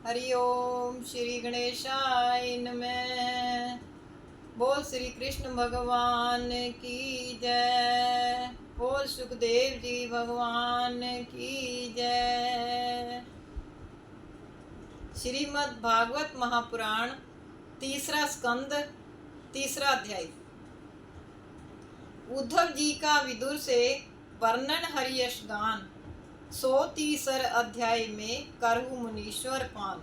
हरि ओम श्री गणेशाय नमः। बोल श्री कृष्ण भगवान की जय। बोल सुखदेव जी भगवान की जय। श्रीमद् भागवत महापुराण तीसरा स्कंद तीसरा अध्याय। उद्धव जी का विदुर से वर्णन हरियश गान 130 अध्याय में करहु मुनीश्वर पान।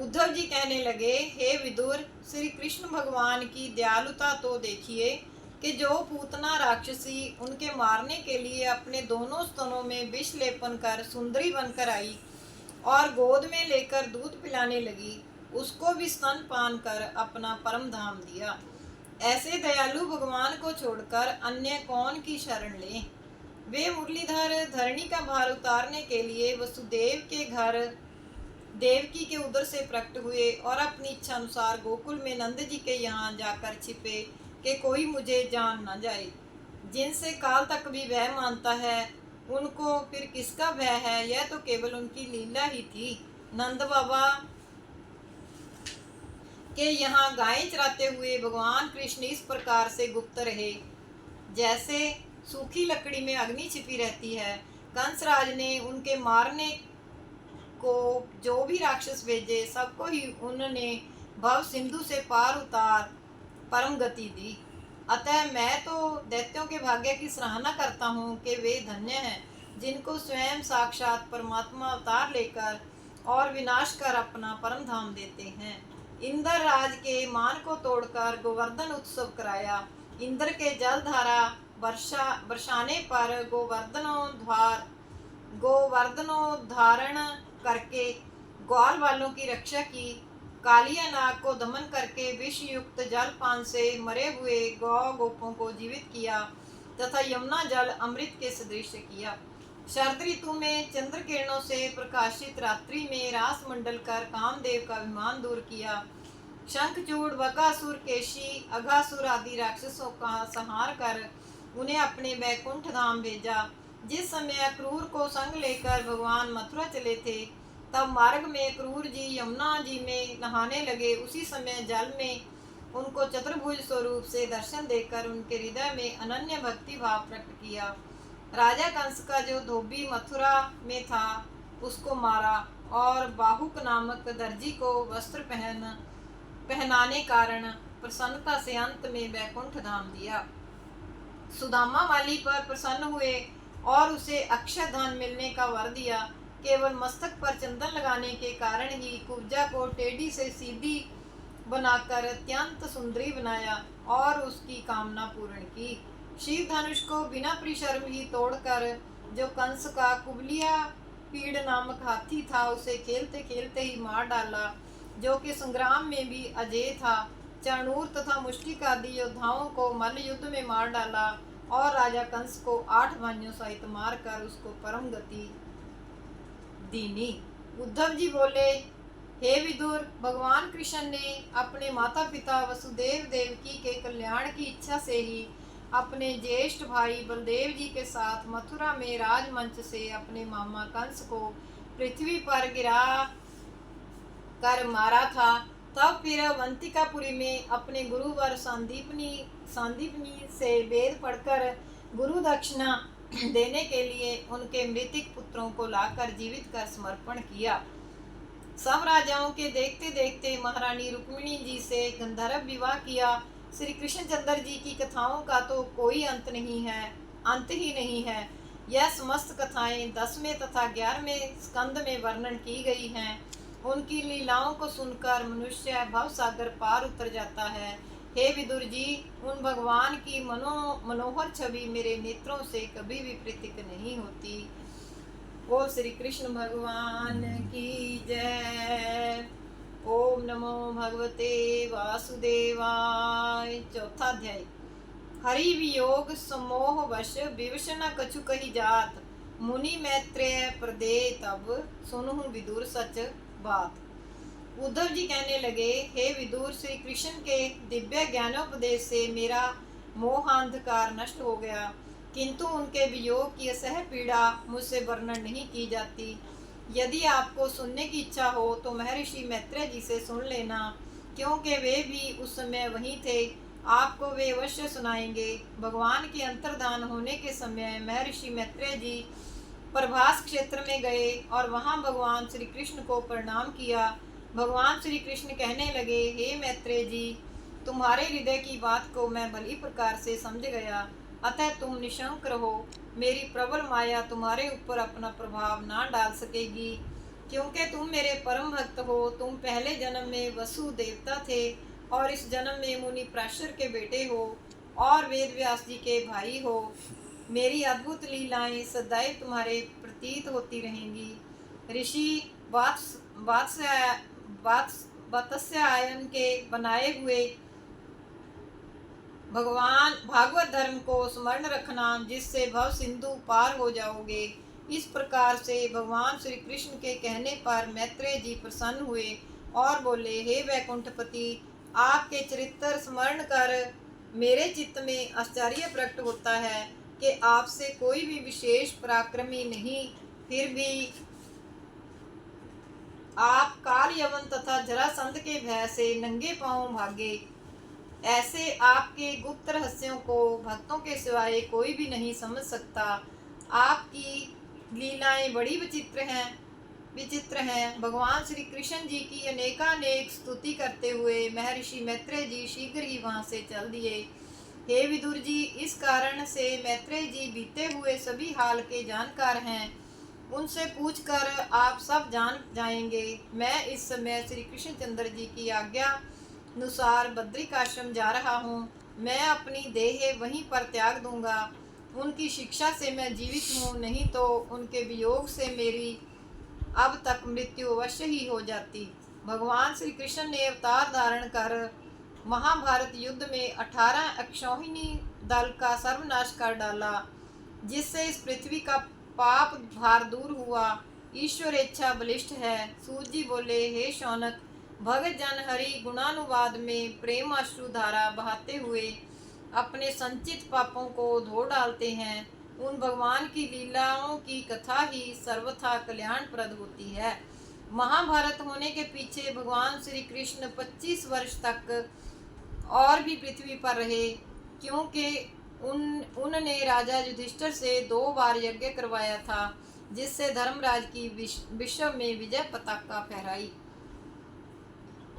उद्धव जी कहने लगे, हे विदुर, श्री कृष्ण भगवान की दयालुता तो देखिए कि जो पूतना राक्षसी उनके मारने के लिए अपने दोनों स्तनों में विष लेपन कर सुंदरी बनकर आई और गोद में लेकर दूध पिलाने लगी, उसको भी स्तन पान कर अपना परम धाम दिया। ऐसे दयालु भगवान को छोड़कर अन्य कौन की शरण लें। वे मुरलीधर धरणी का भार उतारने के लिए वसुदेव के घर देवकी के उदर से प्रकट हुए और अपनी इच्छा अनुसार गोकुल में नंद जी के यहाँ जाकर छिपे कि कोई मुझे जान न जाए। जिनसे काल तक भी भय मानता है उनको फिर किसका भय है। यह तो केवल उनकी लीला ही थी। नंद बाबा के यहाँ गायें चराते हुए भगवान कृष्ण इस प्रकार से गुप्त रहे जैसे सूखी लकड़ी में अग्नि छिपी रहती है। कंसराज ने उनके मारने को जो भी राक्षस भेजे सबको ही उन्होंने भव सिंधु से पार उतार परम गति दी। अतः मैं तो दैत्यों के भाग्य की सराहना करता हूँ कि वे धन्य हैं जिनको स्वयं साक्षात परमात्मा अवतार लेकर और विनाश कर अपना परम धाम देते हैं। इंद्र राज के मान को तोड़कर गोवर्धन उत्सव कराया। इंद्र के जलधारा बरसाने पर गोवर्धनोद्धारण करके ग्वाल वालों की रक्षा की। कालिया नाग को दमन करके विष युक्त जलपान से मरे हुए गौ गोपों को जीवित किया तथा यमुना जल अमृत के सदृश किया। शरद ऋतु में चंद्र किरणों से प्रकाशित रात्रि में रास मंडल कर कामदेव का अभिमान दूर किया। शंखचूड़ बकासुर केशी अघासुर आदि राक्षसों का संहार कर उन्हें अपने वैकुंठ धाम भेजा। जिस समय क्रूर को संग लेकर भगवान मथुरा चले थे तब मार्ग में क्रूर जी यमुना जी में नहाने लगे। उसी समय जल में उनको चतुर्भुज स्वरूप से दर्शन देकर उनके हृदय में अनन्य भक्ति भाव प्रकट किया। राजा कंस का जो धोबी मथुरा में था उसको मारा और बाहुक नामक दर्जी को वस्त्र पहनाने कारण प्रसन्नता से अंत में वैकुंठ धाम दिया। सुदामा वाली पर प्रसन्न हुए और उसे अक्षय धन मिलने का वर दिया। केवल मस्तक पर चंदन लगाने के कारण ही कुब्जा को टेढ़ी से सीधी बनाकर अत्यंत सुंदरी बनाया और उसकी कामना पूर्ण की। शिव धनुष को बिना परिश्रम ही तोड़कर जो कंस का कुबलिया पीड़ नामक हाथी था उसे खेलते खेलते ही मार डाला, जो कि संग्राम में भी अजेय था। चाणूर तथा मुष्टिक आदि योद्धाओं को मल्ल युद्ध में मार डाला और राजा कंस को 8 भाइयों सहित मारकर उसको परम गति दीनी। उद्धव जी बोले, हे विदुर, भगवान कृष्ण ने अपने माता पिता वसुदेव देवकी के कल्याण की इच्छा से ही अपने ज्येष्ठ भाई बलदेव जी के साथ मथुरा में राजमंच से अपने मामा कंस को पृथ्वी पर गिरा कर मारा था। तब फिर अवंतिकापुरी में अपने गुरुवर सांदीपनी से वेद पढ़कर गुरु दक्षिणा देने के लिए उनके मृतिक पुत्रों को लाकर जीवित कर समर्पण किया। सब राजाओं के देखते देखते महारानी रुक्मिणी जी से गंधर्व विवाह किया। श्री कृष्णचंद्र जी की कथाओं का तो कोई अंत ही नहीं है। यह समस्त कथाएं 10वें तथा 11वें स्कंद में वर्णन की गई हैं। उनकी लीलाओं को सुनकर मनुष्य भवसागर पार उतर जाता है। हे विदुर जी, उन भगवान की मनोहर छवि मेरे नेत्रों से कभी भी पृथक नहीं होती। बोल श्री कृष्ण भगवान की जय। ओम नमो भगवते वासुदेवाय। चौथा अध्याय। हरि वियोग समोह वश विवश न कछु कही जात, मुनि मैत्रेय प्रदे तब सुनहु विदुर सच बात। उद्धव जी कहने लगे, हे विदुर, श्री कृष्ण के दिव्य ज्ञानोपदेश से मेरा मोहांधकार नष्ट हो गया, किंतु उनके वियोग की असह पीड़ा मुझसे वर्णन नहीं की जाती। यदि आपको सुनने की इच्छा हो तो महर्षि मैत्रेय जी से सुन लेना, क्योंकि वे भी उस समय वहीं थे। आपको वे अवश्य सुनाएंगे। भगवान के अंतर्धान होने के समय महर्षि मैत्रेय जी प्रभास क्षेत्र में गए और वहां भगवान श्री कृष्ण को प्रणाम किया। भगवान श्री कृष्ण कहने लगे, हे मैत्रेय जी, तुम्हारे हृदय की बात को मैं भली प्रकार से समझ गया, अतः तुम निशंक रहो। मेरी प्रबल माया तुम्हारे ऊपर अपना प्रभाव ना डाल सकेगी, क्योंकि तुम मेरे परम भक्त हो। तुम पहले जन्म में वसु देवता थे और इस जन्म में मुनि प्राशर के बेटे हो और वेद व्यास जी के भाई हो। मेरी अद्भुत लीलाएं सदैव तुम्हारे प्रतीत होती रहेंगी। ऋषि वात्स वात्स्य वात्स वात्स्यायन के बनाए हुए भगवान भागवत धर्म को स्मरण रखना, जिससे भव सिंधु पार हो जाओगे। इस प्रकार से भगवान श्री कृष्ण के कहने पर मैत्रेय जी प्रसन्न हुए और बोले, हे वैकुंठपति, आपके चरित्र स्मरण कर मेरे चित्त में आश्चर्य प्रकट होता है कि आपसे कोई भी विशेष पराक्रमी नहीं, फिर भी आप काल यवन तथा जरासंध के भय से नंगे पांव भागे। ऐसे आपके गुप्त रहस्यों को भक्तों के सिवाय कोई भी नहीं समझ सकता। आपकी लीलाएं बड़ी विचित्र हैं। भगवान श्री कृष्ण जी की अनेकानेक स्तुति करते हुए महर्षि मैत्रेय जी शीघ्र ही वहां से चल दिए। हे विदुर जी, इस कारण से मैत्रेय जी बीते हुए सभी हाल के जानकार हैं। उनसे पूछकर आप सब जान जाएंगे। मैं इस समय श्री कृष्णचंद्र जी की आज्ञा अनुसार बद्रिकाश्रम जा रहा हूँ। मैं अपनी देह वहीं पर त्याग दूंगा। उनकी शिक्षा से मैं जीवित हूँ, नहीं तो उनके वियोग से मेरी अब तक मृत्यु अवश्य ही हो जाती। भगवान श्री कृष्ण ने अवतार धारण कर महाभारत युद्ध में 18 अक्षौहिणी दल का सर्वनाश कर डाला, जिससे इस पृथ्वी का पाप भार दूर हुआ। ईश्वर इच्छा बलिष्ठ है। सूत जी बोले, हे शौनक, भगत जन हरि गुणानुवाद में प्रेम अश्रु धारा बहाते हुए अपने संचित पापों को धो डालते हैं। उन भगवान की लीलाओं की कथा ही सर्वथा कल्याणप्रद होती है। महाभारत होने के पीछे भगवान श्री कृष्ण 25 वर्ष तक और भी पृथ्वी पर रहे, क्योंकि उनने राजा युधिष्ठिर से 2 बार यज्ञ करवाया था, जिससे धर्मराज की विश्व में विजय पताका फहराई।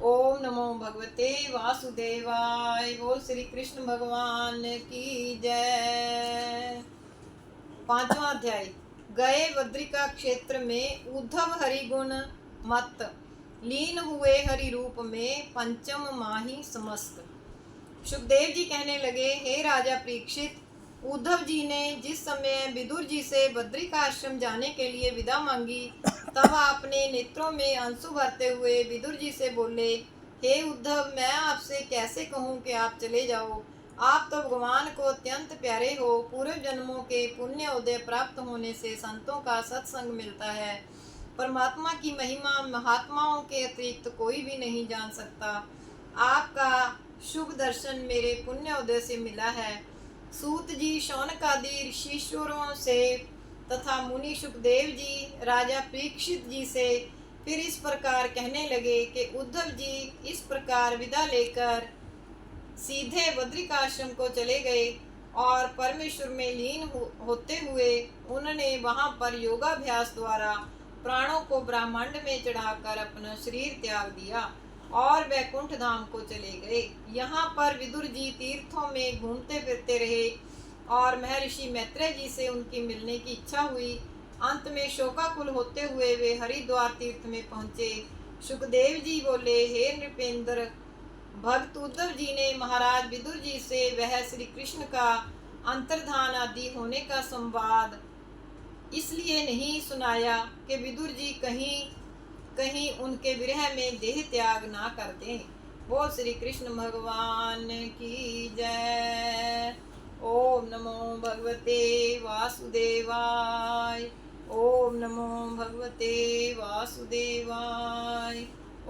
ओम नमो भगवते वासुदेवाय। बोल श्री कृष्ण भगवान की जय। 5वां अध्याय। गए बद्रिका क्षेत्र में उद्धव हरिगुण मत लीन हुए हरि रूप में पंचम माही समस्त। सुखदेव जी कहने लगे, हे राजा परीक्षित, उद्धव जी ने जिस समय विदुर जी से बद्रिका आश्रम जाने के लिए विदा मांगी, तब आपने नेत्रों में आंसू भरते हुए विदुर जी से बोले, हे उद्धव, मैं आपसे कैसे कहूँ कि आप चले जाओ। आप तो भगवान को अत्यंत प्यारे हो। पूर्व जन्मों के पुण्य उदय प्राप्त होने से संतों का सत्संग मिलता है। परमात्मा की महिमा महात्माओं के अतिरिक्त कोई भी नहीं जान सकता। आपका शुभ दर्शन मेरे पुण्य उदय से मिला है। सूत जी शौनक आदि ऋषिश्वरों से तथा मुनि सुखदेव जी राजा परीक्षित जी से फिर इस प्रकार कहने लगे कि उद्धव जी इस प्रकार विदा लेकर सीधे बद्रिकाश्रम को चले गए और परमेश्वर में लीन होते हुए उन्होंने वहां पर योगाभ्यास द्वारा प्राणों को ब्रह्मांड में चढ़ाकर अपना शरीर त्याग दिया और वैकुंठ धाम को चले गए। यहाँ पर विदुर जी तीर्थों में घूमते फिरते रहे और महर्षि मैत्रेय जी से उनकी मिलने की इच्छा हुई। अंत में शोकाकुल होते हुए वे हरिद्वार तीर्थ में पहुँचे। सुखदेव जी बोले, हे नृपेंद्र, भक्त उद्धव जी ने महाराज विदुर जी से वह श्री कृष्ण का अंतर्धान आदि होने का संवाद इसलिए नहीं सुनाया कि विदुर जी कहीं कहीं उनके विरह में देह त्याग ना कर दें। बोल श्री कृष्ण भगवान की जय। ओम नमो भगवते वासुदेवाय। ओम नमो भगवते वासुदेवाय।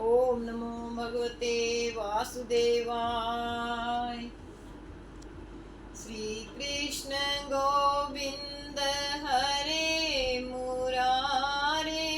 ओम नमो भगवते वासुदेवाय। श्री कृष्ण गोविंद हरे मुरारे,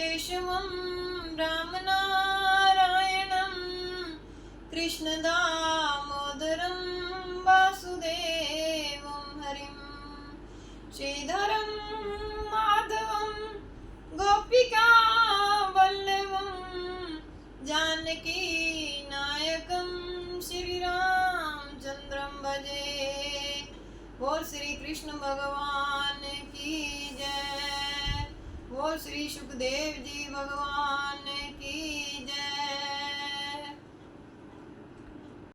केशवं रामनारायणं कृष्णदामोदरं वासुदेवं हरिं श्रीधरं माधवं गोपिकावल्लभं जानकी नायकं श्रीरामचंद्रं भजे। बोल श्री कृष्ण भगवान की जय। बोल श्री सुखदेव जी भगवान की जय।